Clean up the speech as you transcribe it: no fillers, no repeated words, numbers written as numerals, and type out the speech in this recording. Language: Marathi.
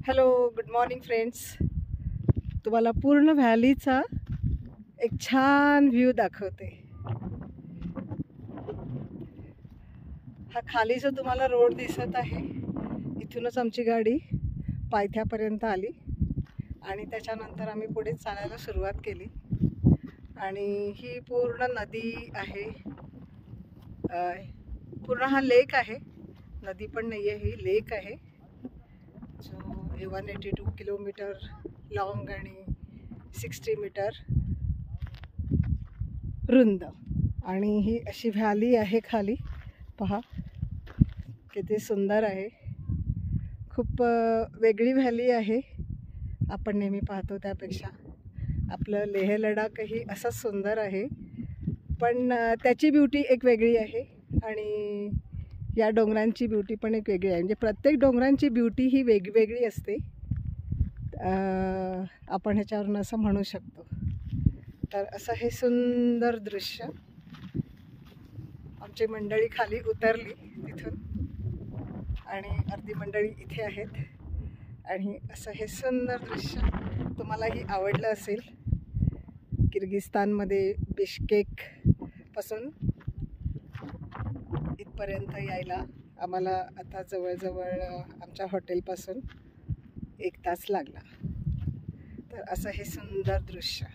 Hello, good morning friends. तुम्हाला पूर्ण व्हॅलीचा एक छान व्ह्यू दाखवते. हा खाली जो तुम्हाला रोड दिसत आहे, इथूनच आमची गाडी पायथ्यापर्यंत आली आणि त्याच्यानंतर आम्ही पुढे चालायला सुरुवात केली. आणि ही पूर्ण नदी आहे, पूर्ण हा लेक आहे, नदी पण नाही आहे, ही लेक आहे जो 182 किलोमीटर लॉंग आणि 60 मीटर रुंद. आणि ही अशी व्हॅली आहे खाली, पहा किती सुंदर आहे. खूप वेगळी व्हॅली आहे, आपण नेहमी पाहतो त्यापेक्षा. आपलं लेह लडाखही असंच सुंदर आहे, पण त्याची ब्युटी एक वेगळी आहे आणि या डोंगरांची ब्युटी पण एक वेगळी आहे. म्हणजे प्रत्येक डोंगरांची ब्युटी ही वेगवेगळी असते, आपण ह्याच्यावरून असं म्हणू शकतो. तर असं हे सुंदर दृश्य. आमची मंडळी खाली उतरली तिथून आणि अर्धी मंडळी इथे आहेत. आणि असं हे सुंदर दृश्य तुम्हालाही आवडलं असेल. किर्गिस्तानमध्ये बिश्केकपासून इथपर्यंत यायला आम्हाला आता जवळजवळ आमच्या हॉटेलपासून 1 तास लागला. तर असं हे सुंदर दृश्य.